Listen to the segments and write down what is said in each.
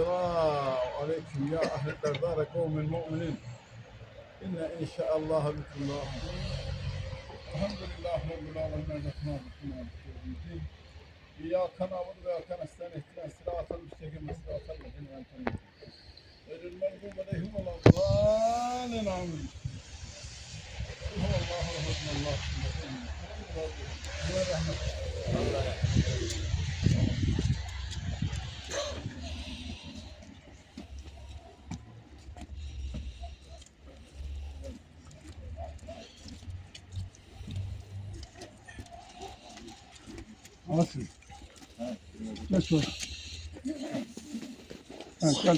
عليكم يا أهل دار قوم المؤمنين إن شاء الله بكم لاحقون. الحمد لله رب العالمين الرحمن الرحيم مالك يوم الدين إياك نعبد وإياك نستعين اهدنا الصراط المستقيم صراط الذين أنعمت عليهم غير المغضوب عليهم ولا الضالين آمين. هو الله أحد الله الصمد Nasıl? Nasıl? Ha, gel.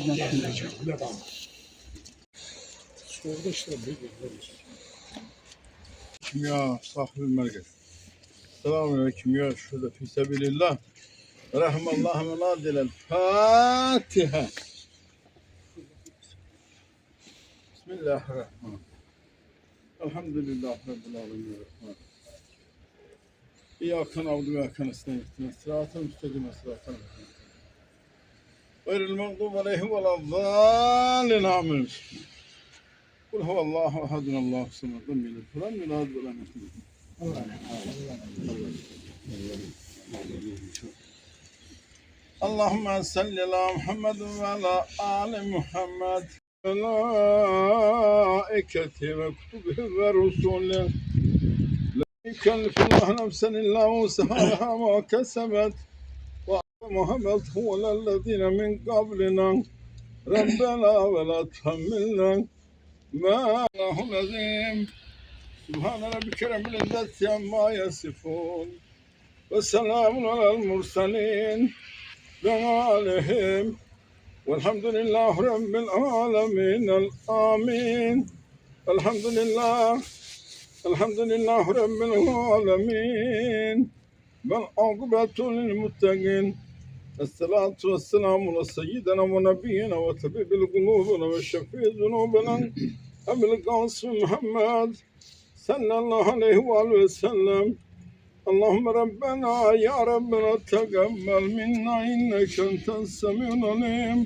يا صاحب المركز السلام عليكم يا شهداء في سبيل الله رحم الله منازل الفاتحة. بسم الله الرحمن الرحيم الحمد لله رب العالمين الرحمن إياك نعبد وإياك نستعين اهدنا الصراط المستقيم صراط الذين غير المغضوب عليهم ولا الضالين آمين. قل هو الله أحد الله الصمد لم يلد ولم يولد ولم يكن له اللهم صل على محمد وعلى آل محمد ملائكته وكتبه ورسله لا يكلف الله نفسا إلا وسعها ما كسبت ومحمد هو الذين من قبلنا ربنا ولا تحملنا ما الله العظيم سبحان ربك رب العزة عما يصفون والسلام على المرسلين وآلهم والحمد لله رب العالمين آمين. الحمد لله رب العالمين والعاقبة للمتقين. الصلاة والسلام على سيدنا ونبينا وطبيب القلوب وشفيع ذنوبنا أبي القاسم محمد صلى الله عليه وآله وسلم. اللهم ربنا يا ربنا تقبل منا إنك أنت السميع العليم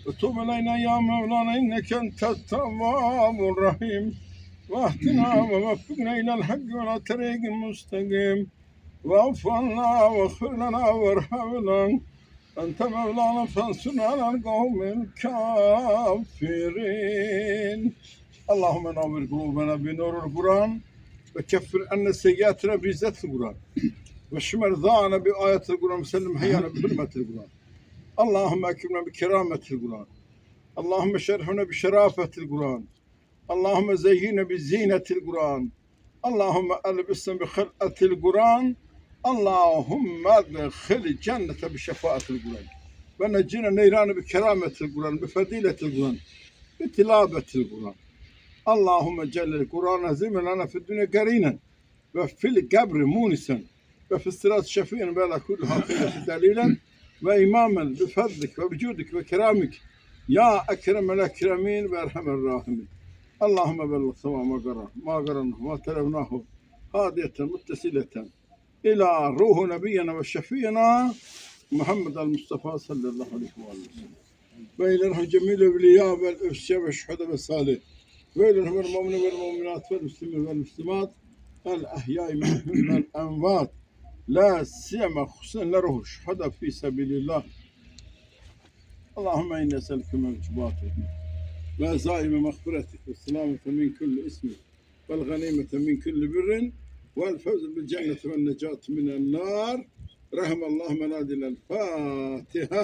وتب علينا يا مولانا إنك أنت التواب الرحيم واهدنا ووفقنا إلى الحق ولا طريق المستقيم واعف عنا واغفر لنا وارحمنا أنت مولانا فانصرنا على القوم الكافرين. اللهم نور قلوبنا بنور القرآن وكفر عنا سيئاتنا بعزة القرآن واشمر ضاعنا بآية القرآن وسلم حيانا بحرمة القرآن. اللهم أكرمنا بكرامة القرآن. اللهم شرفنا بشرافة القرآن. اللهم زينا بزينة القرآن. اللهم ألبسنا بخلقة القرآن. اللهم ادخل الجنة بشفاعة القرآن ونجينا نيران بكرامة القرآن بفضيلة القرآن بتلاوة القرآن. اللهم اجعل القرآن عظيما لنا في الدنيا قرينا وفي القبر مونسا وفي الصراط شفيعا وعلى كل حقيقة دليلا وإماما بفضلك وبجودك وكرامك يا أكرم الأكرمين وأرحم الراحمين. اللهم بلغ سواء ما قرأناه ما تلوناه هادية متصلة إلى روح نبينا وشفينا محمد المصطفى صلى الله عليه وسلم وإلى روح جميع الأولياء والأوصياء والشهداء والصالحين وإلى روح المؤمنين والمؤمنات والمسلمين والمسلمات الأحياء منهم والأموات لا سيما خصوصا لروح الشهداء في سبيل الله. اللهم إنا نسألك موجبات رحمتك وعزائم مغفرتك والسلامة من كل اسم والغنيمة من كل بر والفوز بالجنة والنجاة من النار. رحم الله منازل الفاتحة.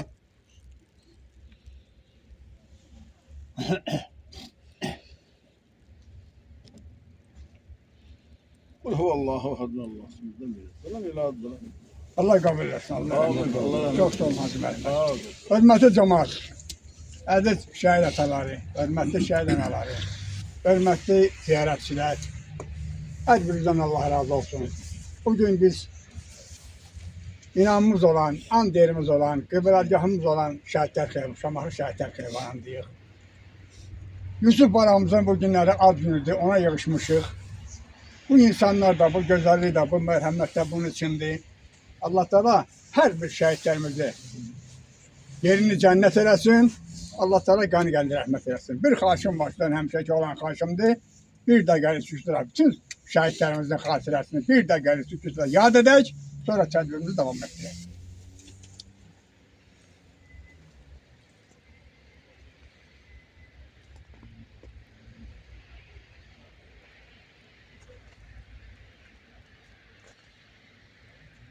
قل هو الله أحد الله الصمد لم يلد ولم يولد ولم يكن Allah kabul etsin. Allah Amin. Allah çok sağ olun Hacı Mehmet. له. Hürmetli cemaat, əziz şəhid ataları, hürmetli şəhid anaları, hürmetli ziyaretçiler, her birinizden Allah razı olsun. Bugün biz inanımız olan, an değerimiz olan, kıbıracahımız olan şəhidlər xeyri, Şamaxı şəhidlər xeyri Yusuf baramızın bu günləri ad günüdür, ona yığışmışıq. Bu insanlar da, bu gözəllik də, bu mərhəmət də bunun içindir. Allah Teala her bir şəhidlərimizi yerini cennet eləsin. Allah Teala qani qəndi rəhmət eləsin. Bir xahişim var, sizdən həmişəki olan xahişimdir. Bir də gəlib süzdürək. Bütün şəhidlərimizin xatirəsini bir də gəlib süzdürək. Yad edək, sonra tədbirimizi davam etdirək.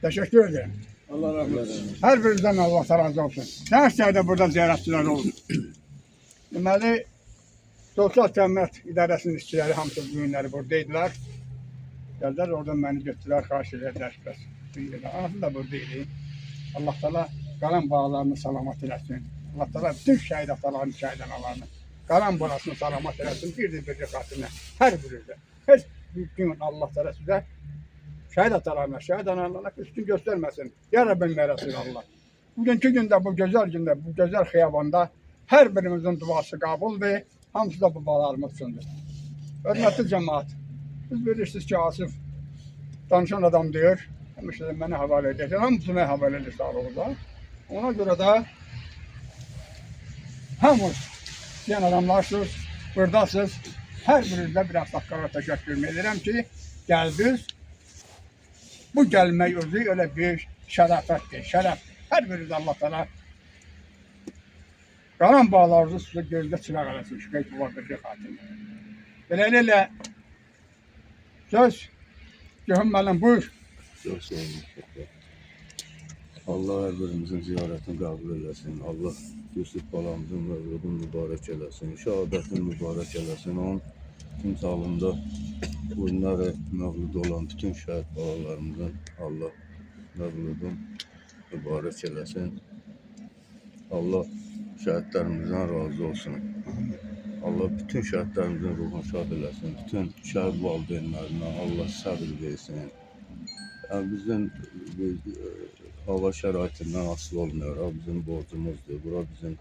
Teşekkür ederim. Allah rahmet eylesin. Her birinizden Allah razı olsun. Her şeyde burada ziyaretçiler olur. Deməli, Sosyal Təminat İdarəsinin işçiləri hamısı bu günləri buradaydılar. Gəldilər, oradan məni götürdülər, xahiş edilər. Anası da buradaydı. Allah Teala qalan bağlarını salamat eləsin. Allah Teala bütün şəhid atalarını, şəhid analarını, qalan burasını salamat eləsin. Bir xatirinə, hər birinizə. Heç bir gün Allah Teala sizə şəhid atalarına, şəhid analarına üstün göstərməsin. Ya Rabbim mərəsin Allah. Bugünkü gündə, bu gözəl gündə, bu gözəl xiyabanda hər birimizin duası qabuldur. Hamısı da bu bağlarımız üçündür. Hörmətli cəmaat, siz bilirsiniz ki, Asif danışan adam deyir, həmişə də mənə havalə edir, hamısına havalə edir sağlığında. Ona görə də hamınız deyən adamlarsınız, buradasınız. Hər birinizdə bir haqqara təşəkkür edirəm ki, gəldiniz. Bu gəlmək özü elə bir şərəfətdir, şərəf. Hər biriniz Allah Teala qalan bağlarınızı sizə gözdə çıraq eləsin, şübhət bu vardır ki, xatirində. Beləliklə, söz, Cühüm müəllim, buyur. Çox sağ olun. Allah hər birimizin ziyarətini qəbul eləsin. Allah Yusuf balamızın mövludunu mübarək eləsin. Şəhadətini mübarək eləsin. Onun timsalında bu günləri mövlud olan bütün şəhid balalarımızın Allah mövludunu mübarək eləsin. Allah şəhidlərimizdən razı olsun. Allah bütün şəhidlərimizin ruhunu şad eləsin. Bütün şəhid valideynlərinə Allah səbir versin. Yəni bizim hava şəraitindən asılı olmuyor. Bizim borcumuzdur. Bura bizim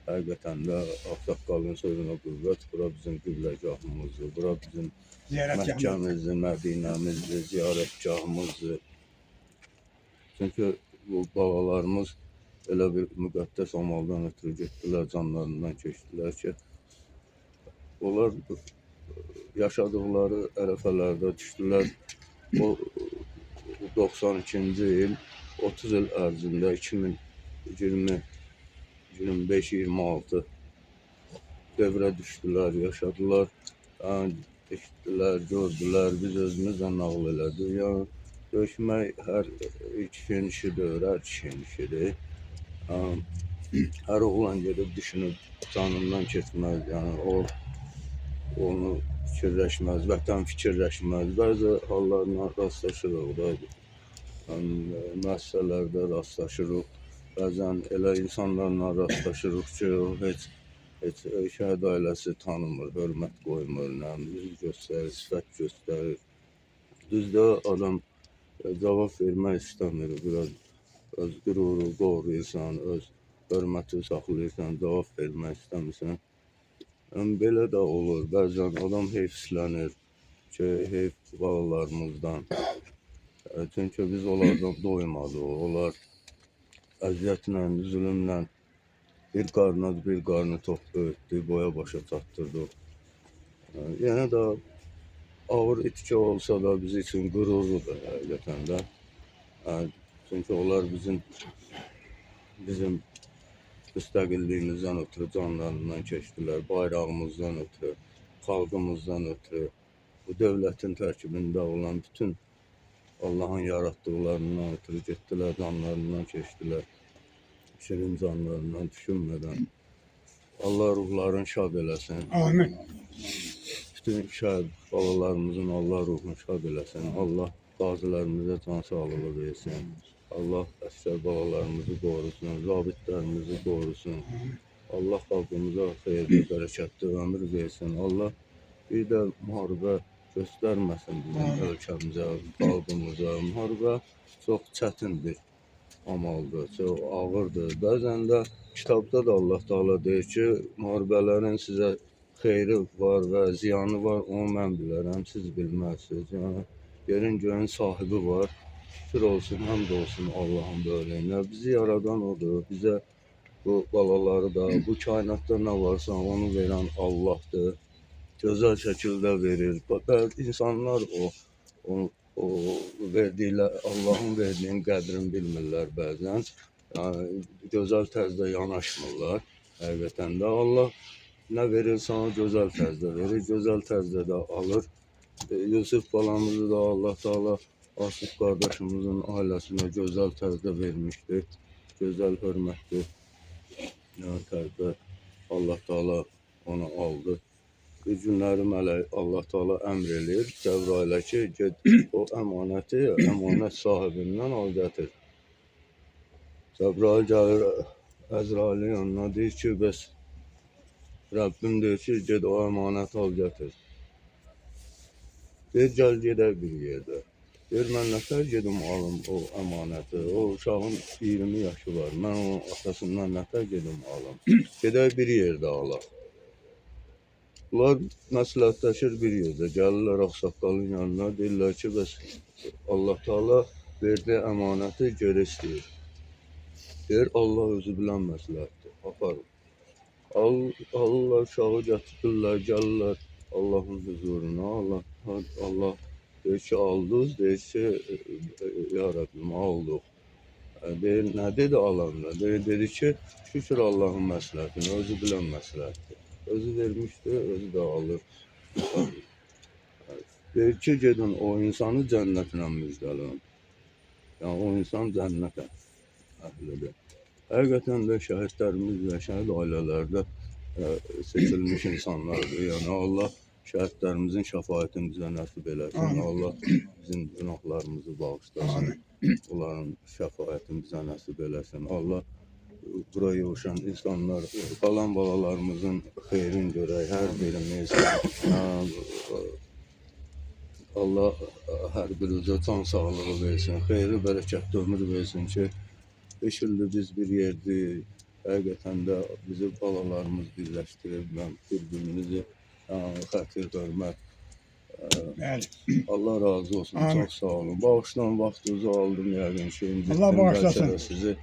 həqiqətən də Ağsaqqalın sözünə qüvvət. Bura bizim qibləgahımızdır. Bura bizim Məkkəmizdir, Mədinəmizdir, ziyarətgahımızdır. Çünki bu babalarımız elə bir müqəddəs amaldan ötürü getdilər, canlarından keçdilər ki, onlar yaşadıqları ərəfələrdə düşdülər. O 92-ci il, 30 il ərzində 2025-26 dövrə düşdülər, yaşadılar, eşitdilər, gördülər, biz özümüzlə nağıl elədik. Yəni, döyüşmək hər kişinin işidir, hər kişinin işidir. Hər oğlan gedib düşünüb canından keçməz, yəni onu fikirləşməz, vətən fikirləşməz. Bəzi hallarla rastlaşırıq da, müəssisələrdə rastlaşırıq. Bəzən elə insanlarla rastlaşırıq ki, heç şəhid ailəsi tanımır, hörmət qoymur, yüz göstərir, sifət göstərir. Düzdə adam cavab vermək istəmir, biraz öz qüruru qoruyursan, öz hörməti saxlayırsan, cavab vermək istəmirsən. Belə də olur, bəzən adam heyfslənir ki, heyf balalarımızdan. Çünki biz onlardan doymadıq, onlar əziyyətlə, zülümlə bir qarnı tox böyütdü, boya başa çatdırdıq. Yenə də ağır itki olsa da bizim üçün qürurludur həqiqətən də. Çünki onlar bizim müstəqilliyimizdən ötürü canlarından keçdilər, bayrağımızdan ötürü, xalqımızdan ötürü, bu dövlətin tərkibində olan bütün Allahın yaratdıqlarından ötürü getdilər, canlarından keçdilər, şirin canlarından düşünmədən. Allah ruhlarını şad eləsin. Amin. Bütün şəhid balalarımızın Allah ruhunu şad eləsin. Allah qazilərimizə can sağlığı versin. Allah əsgər balalarımızı qorusun, zabitlərimizi qorusun. Allah xalqımıza xeyirli, bərəkətli ömür versin. Allah bir də müharibə göstərməsin bizim ölkəmizə, xalqımıza. Müharibə çox çətin bir amaldır, çox ağırdır. Bəzən də kitabda da Allah Teala deyir ki, müharibələrin sizə xeyri var və ziyanı var, onu mən bilərəm, siz bilməzsiniz. Yəni, yerin göyün sahibi var. Şükür olsun, həmd olsun Allah'ın böyləyinə. Bizi yaradan odur, bizə bu balaları da, bu kainatda nə varsa onu verən Allahdır. Gözəl şəkildə verir. Bəzi insanlar o verdikləri, Allahın verdiyinin qədrini bilmirlər bəzən. Yəni, gözəl tərzdə yanaşmırlar. Həqiqətən də Allah nə verirsə onu gözəl tərzdə verir, gözəl tərzdə də alır. Yusuf balamızı da Allah Taala Asif qardaşımızın ailəsinə gözəl tərzdə vermişdir. Gözəl hörmətli tərzdə Allah Taala onu aldı. Bir günləri mələk Allah Taala əmr eləyir Cəbrailə ki, get o əmanəti əmanət sahibindən al gətir. Cəbrail gəlir Əzrailin yanına deyir ki, bəs Rəbbim deyir ki, get o əmanəti al gətir. Deyir, gəl gedək bir yerdə. Deyir, mən nətər gedim alım o əmanəti. O uşağın 20 yaşı var. Mən onun atasından nətər gedim alım. Gedək bir yerdə alaq. Bunlar məsləhətləşir bir yerdə. Gəlirlər ağsaqqalın yanına. Deyirlər ki, bəs Allah Taala verdiyi əmanəti geri istəyir. Deyir, Allah özü bilən məsləhətdir. Aparın. Alırlar uşağı gətirirlər, gəlirlər Allahın huzuruna. Allah deyir ki, aldınız, deyir ki, ya Rəbbim, aldıq. Deyir, nə dedi alanda? Dedi ki, şükür Allahın məsləhətinə, özü bilən məsləhətdir. Özü vermişdir, özü də alır. Deyir ki, gedin o insanı cənnətlə müjdələn. Yəni, o insan cənnətə əhlidir. Həqiqətən də şəhidlərimiz və şəhid ailələrdə seçilmiş insanlardır. Yəni, Allah şəhidlərimizin şəfaətini bizə nəsib eləsin. Allah bizim günahlarımızı bağışlasın. Onların şəfaətini bizə nəsib eləsin. Allah buraya yığışan insanlar, qalan balalarımızın xeyrin görək, hər birimiz. Allah hər birimizə can sağlığı versin, xeyri, bərəkətli ömür versin ki, 5 ildir biz bir yerdir. Həqiqətən də bizi balalarımız birləşdirib, mən bir-birimizi xətir, hörmət. Allah razı olsun, çox sağ olun. Bağışdan vaxtınızı aldım yəqin ki, Allah bağışlasın. Sizi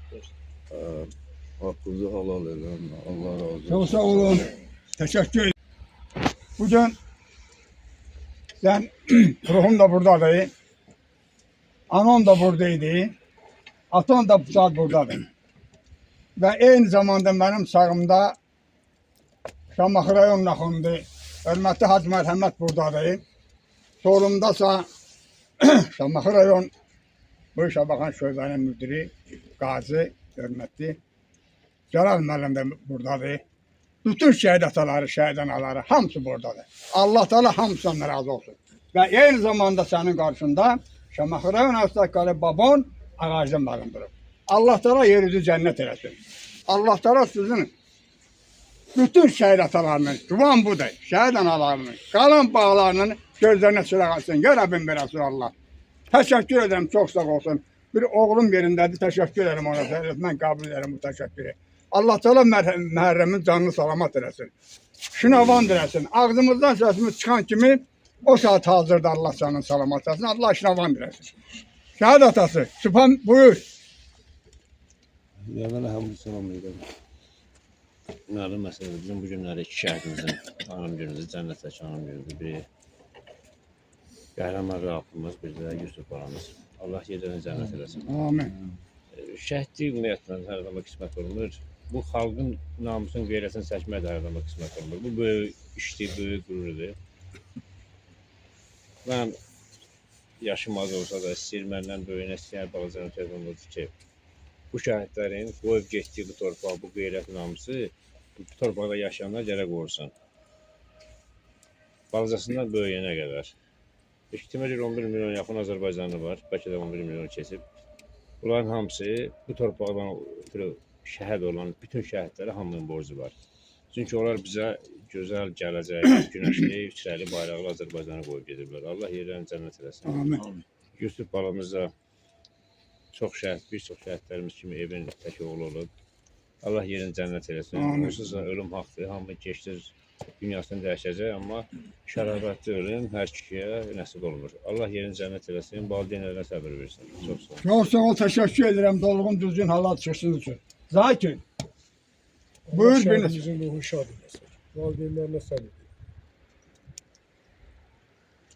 haqqınızı halal edin. Allah razı olsun. Çok sağ olun. Teşekkür ederim. Bugün sen ruhum da buradaydı. Anam da buradaydı. Atam da bu saat buradadır. Ve aynı zamanda benim sağımda Şamaxı rayon naxındı. Hörmətli Hacı Mərhəmət buradadır. Solumdasa Şamaxı rayon bu işe bakan şöbenin müdürü, Qazi, hörmətli Celal müəllim də buradadır. Bütün şəhid ataları, şəhid anaları hamısı buradadır. Allah Teala hamısından razı olsun. Ve aynı zamanda senin karşında Şamaxı rayon Ağsaqqalı babon ağacdan barındırıb. Allah Teala yerinizi cennet eləsin. Allah Teala sizin bütün şəhid atalarının, duvan budur, şəhid analarının, qalan bağlarının gözlerine silah alsın. Ya Rabbim ve Resulallah. Teşekkür ederim, çok sağ olsun. Bir oğlum yerindədir, teşekkür ederim ona. Ben kabul ederim bu teşekkürü. Allah Teala Məhərrəmin canını salamat eləsin. Şınavan eləsin. Ağzımızdan səsimiz çıxan kimi o saat hazırda Allah canını salamat eləsin. Allah şınavan eləsin. Şəhid atası, Sübhan buyur. Əvvəla hamı salam edirəm. Məlum məsələdir, bizim bu günləri iki şəhidimizin anım günüdür, cənnətdəki anım günüdür. Biri Qəhrəman Rəbbimiz, bir də Yusuf balamız. Allah yerlərini cənnət eləsin. Amin. Şəhidlik ümumiyyətlə hər zaman qismət olmur. Bu xalqın namusun qeyrətini çəkmək də hər zaman qismət olmur. Bu böyük işdir, böyük qürurdur. Mən yaşım az olsa da istəyir, məndən böyüyünə istəyər balacağını tezən odur ki, bu şəhidlərin qoyub getdiyi bu torpağı, bu qeyrət namusu bu torpaqda yaşayanlar gərək qorusun. Balacasından böyüyənə qədər. İhtimal 11 milyon yaxın Azərbaycanlı var, bəlkə də 11 milyon keçib. Bunların hamısı bu torpaqdan şəhid olan bütün şəhidlərə hamının borcu var. Çünki onlar bizə gözəl gələcək, günəşli, yüksəkli bayraqlı Azərbaycanı qoyub gedirlər. Allah yerlərini cənnət eləsin. Amin. Yusuf balamız da çox şəhid, bir çox şəhidlərimiz kimi evin tək oğlu olub. Allah yerini cənnət eləsin. Onsuz da ölüm haqqdır, hamı keçdir, dünyasını dəyişəcək, amma şərabətli ölüm hər kişiyə nəsib olmur. Allah yerini cənnət eləsin, valideynlərə səbir versin. Çox sağ olun. Çok sağ ol, teşekkür ederim. Dolğun düzgün halat çıxsın üçün. Zakir, Buyur Allah beni. şəhidimizin ruhu şad eləsin. Valideynlərinə səbir edin.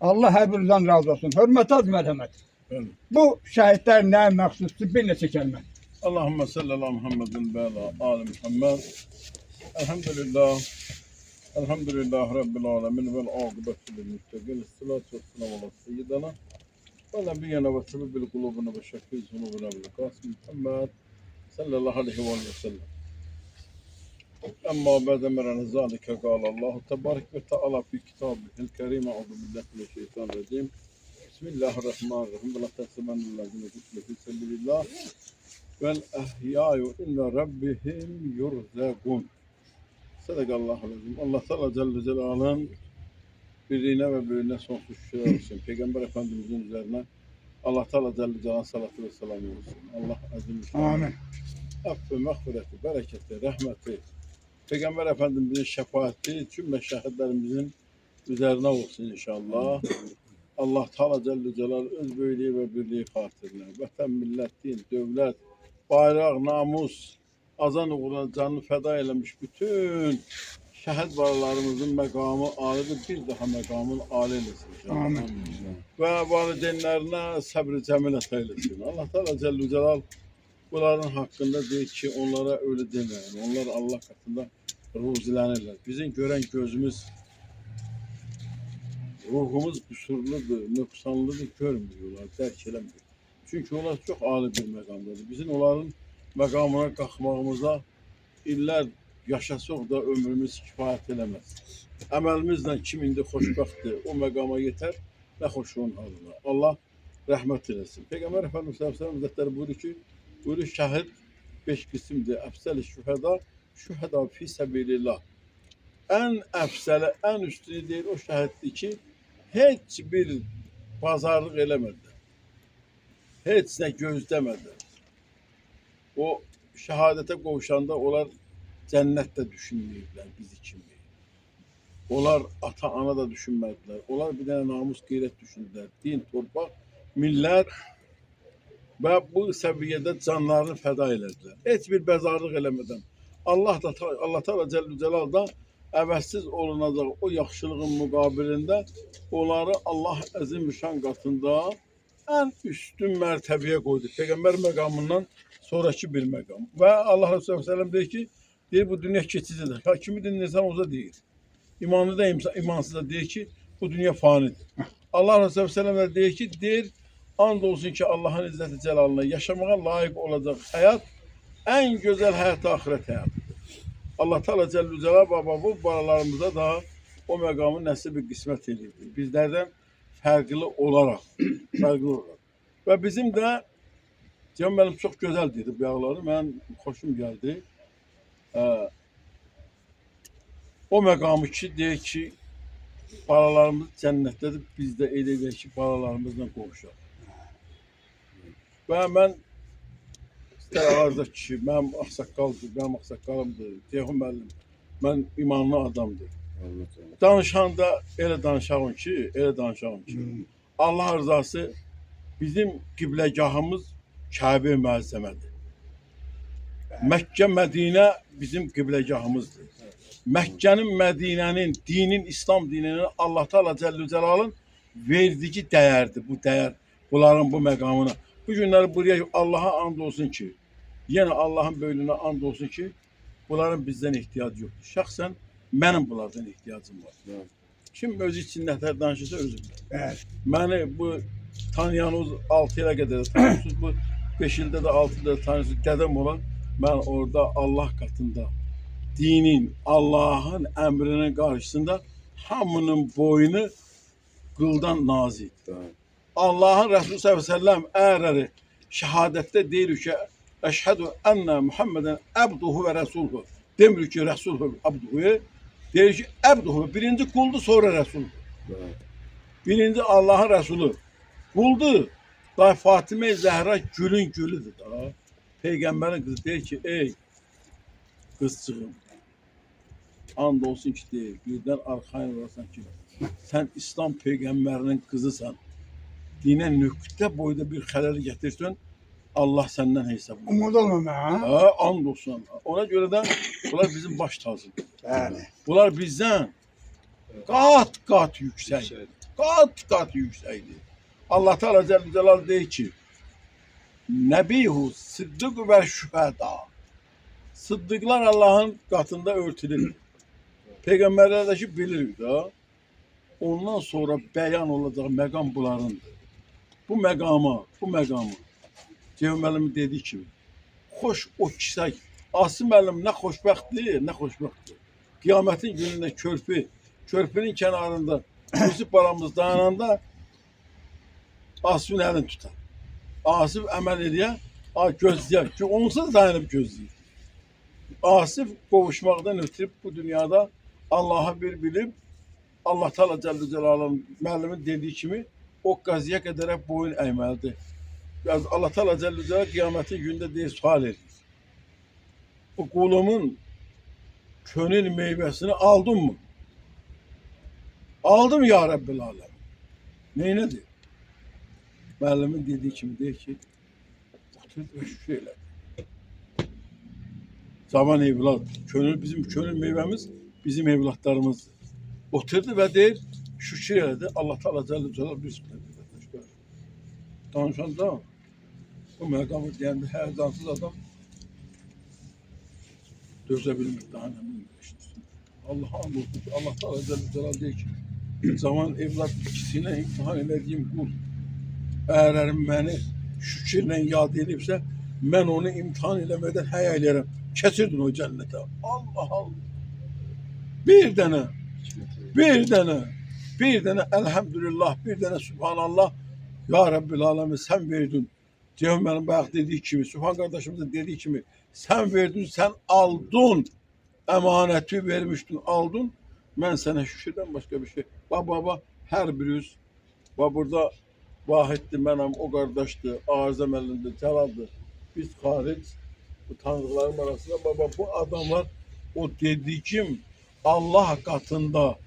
Allah hər birinizdən razı olsun. Hörmət az mərhəmət. Bəli. Bu şəhidlər nəyə məxsusdur? Bir neçə kəlmə. Allahümme salli ala Muhammedin ve ala ali Muhammed. Elhamdülillah. Elhamdülillah Rabbil alemin vel akıbetu lil muttaqin. Esselatu vesselamu ala seyyidina ve nebiyyina ve sebebil kulubuna ve şefi zunubuna ve kasım Muhammed sallallahu aleyhi ve sellem. Amma ba'de meren zalike kâle Allahu tebarek ve teala fi kitabihil kerim. Euzu billahi mineşşeytanirracim. Bismillahirrahmanirrahim. Ve la tahsebennellezine kutilu fi sebilillah vel ehyâ'u inne rabbihim yurzakun. Sadakallahu azim. Allah Teala Celle Celaluhu'nun birliğine ve büyüğüne sonsuz şükürler olsun. Peygamber Efendimizin üzerine Allah Teala Celle Celaluhu'nun salatu ve selamı olsun. Allah azim. Amin. Affı, mağfireti, bereketi, rahmeti, Peygamber Efendimizin şefaati tüm meşahitlerimizin üzerine olsun inşallah. Allah Teala Celle Celaluhu öz böylüğü ve birliği hatırına, vatan, millet, din, devlet, bayrak, namus, azan uğruna canını feda eylemiş bütün şehit baralarımızın mekamı alidir, bir daha mekamın âli eylesin inşallah. Amin. Ve valideynlerine sabr-ı cemilet eylesin. Allah Teala Celle Celaluhu bunların hakkında deyir ki onlara öyle demeyin. Onlar Allah katında ruzilenirler. Bizim gören gözümüz, ruhumuz kusurludur, noksanlıdır, görmüyorlar, dərk eləmiyor. Çünkü onlar çok âli bir məqamdadır. Bizim onların məqamına qalxmağımıza iller yaşasaq da ömrümüz kifayət eləməz. Əməlimizlə kim indi xoşbəxtdir, o məqama yetər, nə xoş onun halına. Allah rəhmət eləsin. Peygamber Efendimiz Hazretleri buyurur ki, şəhid 5 qismdir. Əfsəl-i şühəda, şühəda fi səbilillah. En əfsəli, en üstünü deyil o şəhiddir ki, heç bir pazarlıq eləmədi. Heç nə gözləmədi. O şəhadətə qovuşanda onlar cənnətdə düşünməyiblər bizi kimi. Onlar ata-ana da düşünmədilər. Onlar bir dənə namus, qeyrət düşündülər. Din, torpaq, millət və bu səviyyədə canlarını fəda elədilər. Heç bir bəzarlıq eləmədən. Allah Teala Celle Celaluhu da əvəzsiz olunacaq o yaxşılığın müqabilində onları Allah əzim-şan qatında ən üstün mərtəbəyə qoydu. Peygamber məqamından sonraki bir məqam. Və Allah Resulü Aleyhisselam deyir ki, bu dünya keçicidir. Kimi dinləyirsən olsa deyir. İmanlı da imansız da deyir ki, bu dünya fanidir. Allah Resulü Aleyhisselam da deyir ki, and olsun ki Allah'ın izzeti celalına yaşamaya layık olacak hayat en güzel hayat ahiret hayatıdır. Allah Teala Celle Celaluhu bu baralarımıza da o məqamı nəsib qismət edirdi. Bizlerden farklı olarak. Ve bizim de canım benim çok güzel dedi bu yağları. Ben hoşum geldi. O məqamı ki deyir ki balalarımız cənnətdədir. Biz de edəcək ki balalarımızla qovuşaq. Ve ben İstər kişi, mənim ağsaqqaldır, mənim ağsaqqalımdır, Ceyhun müəllim, mən imanlı adamdır. Danışanda elə danışağım ki, Allah rızası bizim qibləgahımız Kəbə-i Müəzzəmədir. Məkkə, Mədinə bizim qibləgahımızdır. Məkkənin, Mədinənin, dinin, İslam dininin Allah Teala Celle Celaluhu'nun verdiği dəyərdir bu dəyər, bunların bu məqamına. Bu günləri buraya Allah'a and olsun ki, yine Allah'ın böylüğüne and olsun ki, bunların bizden ihtiyacı yoktur. Şahsen benim bunlardan ihtiyacım var. Evet. Kim özü için nətər danışırsa özü bilir. Evet. Beni bu tanıyanınız 6 ilə qədər tanıyorsunuz, bu 5 ildə də 6 ildə tanıyorsunuz. Qədəm olan, ben orada Allah katında, dinin, Allah'ın emrinin karşısında hamının boynu qıldan nazik. Evet. Allah'ın Resulü sallallahu aleyhi ve sellem eğer şehadette değil ki eşhedü enne Muhammeden abduhu ve resuluhu demiyor ki resuluhu abduhu diyor ki abduhu birinci kuldu sonra resuluhu. Birinci Allah'ın Resulü kuldu. Daha Fatime-i Zehra gülün gülüdür daha. Peygamberin kızı diyor ki ey kızcığım and olsun ki değil birden arkayn olasan ki sen İslam peygamberinin kızısan dine nöqtə boyda bir xələl gətirsən, Allah senden hesab. Umud olmama ha. Ha, and olsun. Ona göre de bunlar bizim baş tacımız. Bəli. Bunlar bizden kat yüksek. Kat yüksekdir. Allah Teala Celle Celal deyir ki, Nebihu sıddık ve şüheda. Sıddıklar Allah'ın katında örtülür. Peygamberler de ki bilir da. Ondan sonra beyan olacak məqam bunlarındır. Bu məqamı Ceyhun müəllim dediği kimi, xoş o kisək, Asım müəllim nə xoşbəxtdir. Kıyametin gününde körpünün kenarında Yusuf balamız dayananda Asım'ın elini tutar. Asif əməl edir, gözləyər ki, onsuz dayanıb gözləyir. Asif qovuşmaqdan ötürüb bu dünyada Allah'a bir bilib, Allah Teala Celle Celaluhu'nun müəllimin dediği kimi o qaziyə qədər hep boyun əyməlidir. Allah Teala Celle Celaluhu kıyametin gününde diye sual edir. Bu kulumun könül meyvesini aldın mı? Aldım ya Rabbil Alem. Neynedir? Müəllimin dediği kimi deyir ki, otur ve şu şeyler. Zaman evlat, bizim könül meyvemiz bizim evlatlarımızdır. Oturdu ve deyir, şükür elədi. Allah Teala Celle Celaluhu bismillah. Danışanda bu məqamı deyəndə hər cansız adam dözə bilmir, daha nə bilmir. Allah'a and olsun ki, Allah Teala Celle Celaluhu deyir ki, zaman evlat ikisine imtihan edəcəyim qul. Eğer beni şükürle yad edipse, ben onu imtihan eləmədən həya eləyərəm. Kəsirdin o cənnətə. Allah Allah. Bir dənə elhamdülillah, bir dənə subhanallah. Ya Rabbil Alemin sen verdin. Ceyhun benim bayaq dediği kimi, Sübhan kardeşimizin dediği kimi, sen verdin, sen aldın. Emaneti vermiştin, aldın. Ben sana şükürden başka bir şey. Baba, her birimiz, burada Vahid'di, mənim, o qardaşdı, Azam əlində, Cəlal'dı. Biz xaric, bu tanrıların arasında, baba, bu adamlar o dediyim Allah katında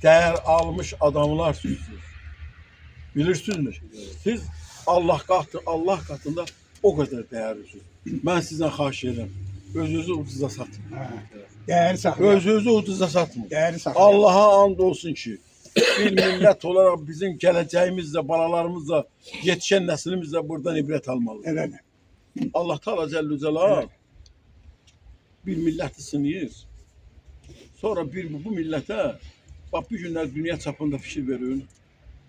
değer almış adamlar sizsiniz. Bilirsiniz. Siz Allah katında o kadar değerlisiniz. Ben sizden xahiş ederim. Özünüzü ucuza satın. Değeri saxlayın. Özünüzü ucuza satın. Değeri saxlayın. Allah'a and olsun ki, bir millet olarak bizim geleceğimizle, balalarımızla, yetişen neslimizle buradan ibret almalı. Evet. Allah Teala Celle Celaluhu Evet. bir milleti sınıyır. Sonra bu millete, bak bir günler dünya çapında fikir verin.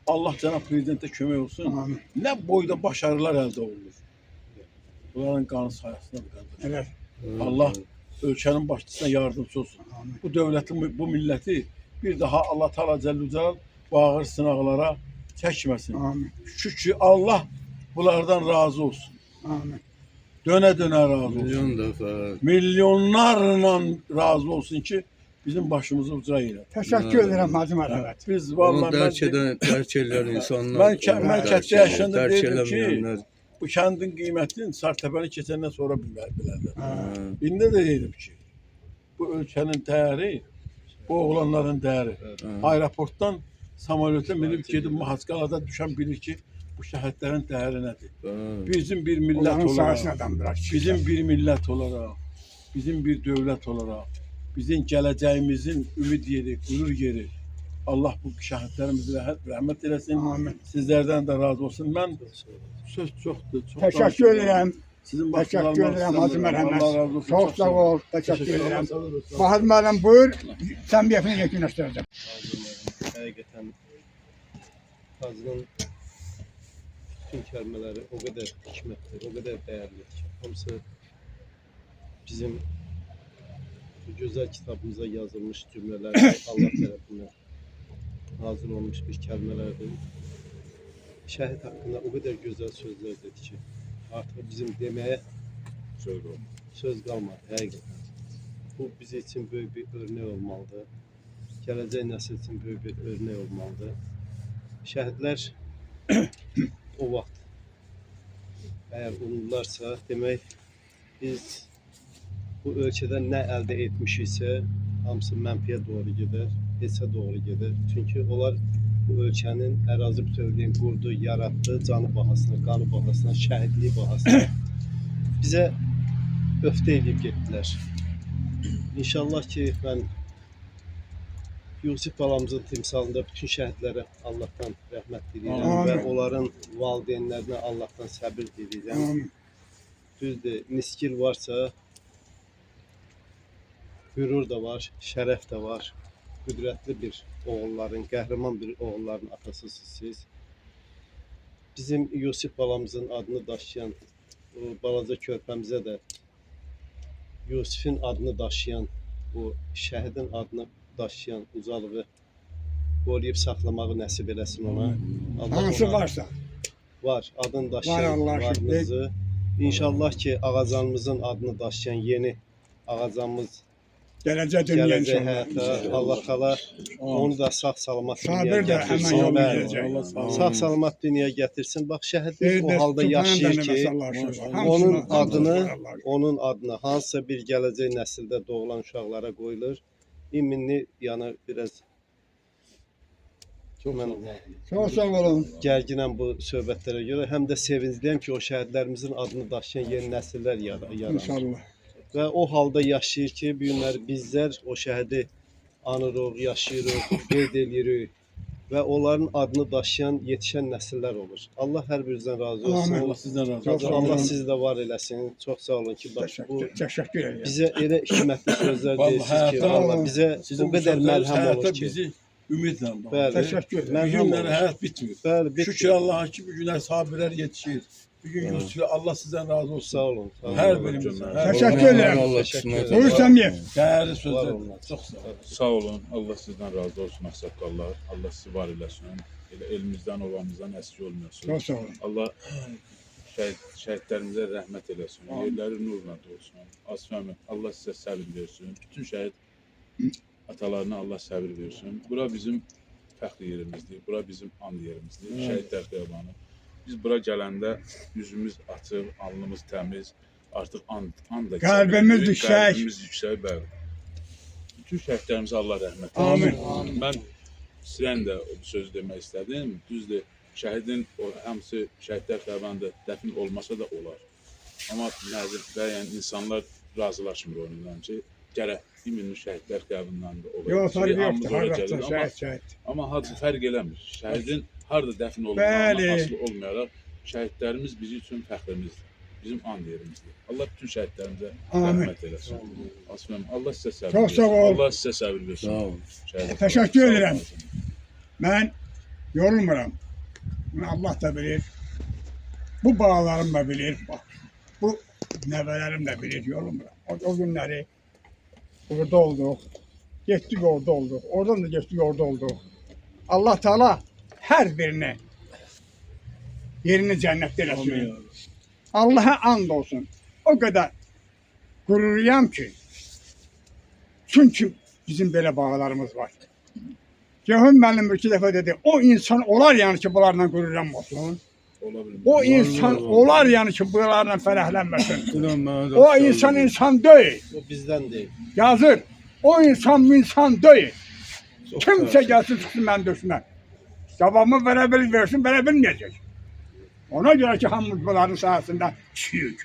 Allah Cenab-ı Prezident'e kömək olsun. Amin. Ne boyda başarılar elde olur. Bunların kanı sayesinde kardeş. Evet. Allah ölkənin başçısına yardımcı olsun. Amin. Bu devletin, bu milleti bir daha Allah Teala Celle Celaluhu bu ağır sınavlara çekmesin. Amin. Çünkü Allah bunlardan razı olsun. Amin. Döne razı olsun. Milyon defa. Milyonlarla razı olsun ki bizim başımızı uca elə. Teşekkür ederim Hacı Mərhəmət. Biz Onu vallahi dərk edən insanlar. Ben kənddə yaşayanda dərk deyirdim ki, eləməyənlər. bu kəndin qiymətini Sartəpəni keçəndən sonra bilərlər. Ha. İndi də deyirəm ki, bu ölkənin dəyəri, bu oğlanların dəyəri. Aeroportdan samolyota minib gedib Mahasqalada düşən bilir ki, bu şəhidlərin dəyəri nədir? Bizim bir millət Onların olaraq, sayesinde adam bırak. bizim bir millət olaraq, bizim bir dövlət olaraq, bizim gələcəyimizin ümid yeri, qürur yeri. Allah bu şəhidlərimizə rəhmət eləsin. Amin. Sizlərdən də razı olsun. Mən söz çoxdur. Çox Teşekkür danışıram. ederim. Sizin Teşekkür başçılarınız ederim Hacı Allah razı Mərhəmət. olsun. Çok sağ ol. Teşekkür ederim. Hacı Mərhəm buyur. Sen bir yapını yekunlaştıracağım. Həqiqətən Hacının bütün kəlmələri o qədər hikmətdir, o qədər dəyərlidir ki, hamısı bizim bu gözəl kitabımıza yazılmış cümlələr Allah tərəfindən nazil olmuş bir kəlmələrdir. Şəhid haqqında o qədər gözəl sözlər dedi ki, artıq bizim deməyə söz qalmadı həqiqətən. Bu bizim üçün böyük bir örnək olmalıdır. Gələcək nəsil üçün böyük bir örnək olmalıdır. Şəhidlər o vaxt əgər unudurlarsa, demək biz bu ölkədə nə əldə etmişiksə, hamısı mənfiyə doğru gedər, heçə doğru gedər. Çünki onlar bu ölkənin ərazi bütövlüyünü qurdu, yaratdı, canı bahasına, qanı bahasına, şəhidliyi bahasına bizə öftə edib getdilər. İnşallah ki, mən Yusif balamızın timsalında bütün şəhidlərə Allahdan rəhmət diləyirəm Amin. və onların valideynlərinə Allahdan səbir diləyirəm. Amin. Düzdür, niskil varsa qürur da var, şərəf də var. Qüdrətli bir oğulların, qəhrəman bir oğulların atasısınız siz. Bizim Yusif balamızın adını daşıyan, o balaca körpəmizə də Yusifin adını daşıyan, bu şəhidin adını daşıyan ucalığı qoruyub saxlamağı nəsib eləsin ona. Allah Hansı ona varsa. var, adını Var daşıyan Allah varınızı. İnşallah ki Ağazanımızın adını daşıyan yeni Ağazanımız Gələcək dünya gələcək inşallah. həyata Allah təala onu da sağ salamat Sabir dünyaya də həmən gətirsin. yolu Bəli. gedəcək. Sağ salamat dünyaya gətirsin. Bax şəhidlik o halda yaşayır ki, onun adına hansısa bir gələcək nəsildə doğulan uşaqlara qoyulur. İminli yəni biraz mən Çox sağ olun. gərginəm bu söhbətlərə görə, həm də sevincliyəm ki, o şəhidlərimizin adını daşıyan yeni nəsillər yaranır. İnşallah. Və o halda yaşayır ki, bu günləri bizlər o şəhidi anırıq, yaşayırıq, qeyd edirik və onların adını daşıyan yetişən nəsillər olur. Allah hər birinizdən razı olsun. Amin. Allah sizden razı Çok olsun. sağ olun. Allah sizi də var eləsin. Çox sağ olun ki, bax bu Təşəkkür edirəm. bizə elə hikmətli sözlər Vallahi deyirsiniz ki, həyata Allah bizə Sizin o qədər məlhəm olur ki. bizi ümitle bağlı. Bəli, Təşəkkür edirəm. Bu məlhəm günlere olur. hayat bitmiyor. Bəli, Şükür bitdi. Allah'a ki bu günler sabirler yetişir. Bugün Yusuf'u Allah sizden razı olsun. Sağ olun. Sağ olun. Her birimizden. Her Teşekkür ederim. Allah Teşekkür qismət ederim. Buyur Səmiyev. değerli Var sözler. olun. Çok sağ olun. Sağ olun. Allah sizden razı olsun aksakallar. Allah sizi var eləsin. Elə elimizdən olanımızdan əski olmuyorsun. Çox sağ olun. Allah şəhidlərimizə rəhmət eləsin. Yerləri nurla dolsun. Asfəmi Allah sizə səbir versin. Bütün şəhid atalarına Allah səbir versin. Bura bizim fəxr yerimizdir. Bura bizim and yerimizdir. Şəhidlər xiyabanı. Biz bura gələndə yüzümüz açıq, alnımız təmiz. Artıq and da Qəlbimiz çəkirik, yüksək. Qəlbimiz yüksək, bəli. Bütün şəhidlərimizə Allah rəhmət Amin. eləsin. Mən sizdən də o söz demək istədim. Düzdür, şəhidin o hamısı şəhidlər xiyabanında dəfn olmasa da olar. Amma müəyyən insanlar razılaşmır onunla ki, gərək ümumi şəhidlər xiyabanından da olar. Yox, fərq Hamımız yoxdur. ora Harada gəlir, şəhid. Amma hadı fərq eləmir. Şəhidin harda dəfn olunduğundan Bəli. asılı olmayaraq şəhidlərimiz bizim üçün fəxrimizdir. Bizim and yerimizdir. Allah bütün şəhidlərimizə Amin. rəhmət eləsin. Asməm, Allah sizə səbir Çox versin. sağ ol. Allah sizə səbir versin. Sağ olun. Şəhidlər- Təşəkkür Sağ olun. edirəm. Mən yorulmuram. Bunu Allah da bilir. Bu bağlarım da bilir. Bak, bu nəvələrim də bilir. Yorulmuram. O günləri orada olduq. Getdik orada olduq. Oradan da getdik orada olduq. Allah Teala hər birini yerini cənnətdə eləsin. Allah'a and olsun. O kadar gururluyam ki. Çünkü bizim böyle bağlarımız var. Cehun benim iki defa dedi. O insan olar yani ki bunlarla gururlanmasın. Olabilir. O insan olar yani ki bunlarla ferahlanmasın. Bilmem, O insan değil. O bizdən deyil. Yazır. O insan değil. Kimse gelsin çıksın ben düşmem. Cevabımı verebilir versin verebilmeyecek. Ona göre ki hamımız bunların sahasında kişiyik.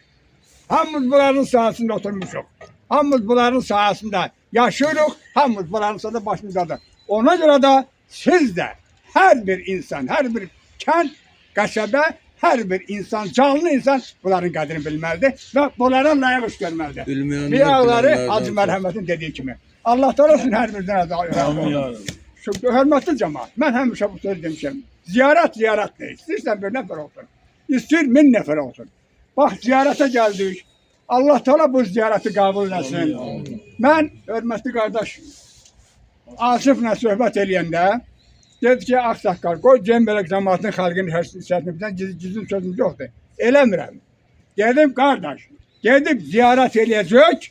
Hamımız bunların sahasında oturmuşuz. Hamımız bunların sahasında yaşıyoruz. Hamımız bunların sahasında başımızdadır. Ona göre de siz de her bir insan, her bir kent, kasaba, her bir insan, canlı insan bunların kadrini bilmelidir ve bunlara layık iş görmelidir. Bilmeyenler Rüyaları bilenlerden Hacı çok. Merhamet'in dediği gibi. Allah da olsun her birine razı Amin ya olsun. Rabbi. Şu hürmetli cemaat, ben həmişə bu söz demişim. Ziyaret değil. İstersen bir nefer olsun. İster min nefer olsun. Bak ziyarete geldik. Allah Teala bu ziyareti kabul etsin. Ben hürmetli kardeş Asif'le sohbet eləyəndə dedi ki, Aksaqqal, qoy Cembelek cemaatinin xalqının hissəsini bizdən gizli sözümüz yoxdur. Eləmirəm. Dedim kardeş, gedib ziyaret eləyəcək.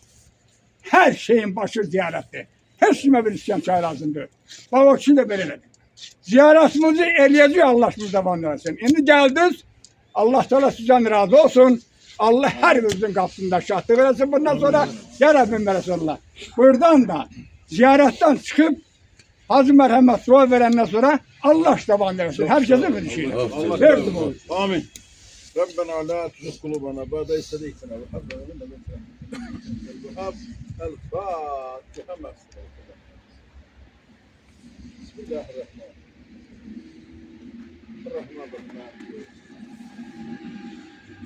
Her şeyin başı ziyarettir. Heç kimə bir isyan çay lazımdır. Bak o kişi de belə dedi. Ziyaretimizi eləyəcək Allah sizi davam etsin. İndi gəldiniz, Allah Teala sizdən razı olsun. Allah her birinizin kapısında şahsı versin. Bundan sonra ya Rabbim Resulullah. Buradan da ziyaretten çıkıp Hacı merhamet dua verenden sonra Allah taban versin. Herkese bir şey. Allah Verdim onu. Amin. ربنا لا تزغ قلوبنا بعد إذ هديتنا وهب لنا من لدنك الوهاب الفاتحة مع الصلاة. بسم الله الرحمن الرحيم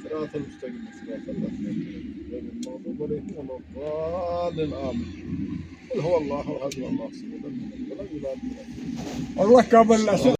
صراط المستقيم صراط الذين غير المغضوب عليهم ولا الضالين آمين. قل هو الله أحد الله الصمد لم يلد ولم يولد Allah kabul etsin.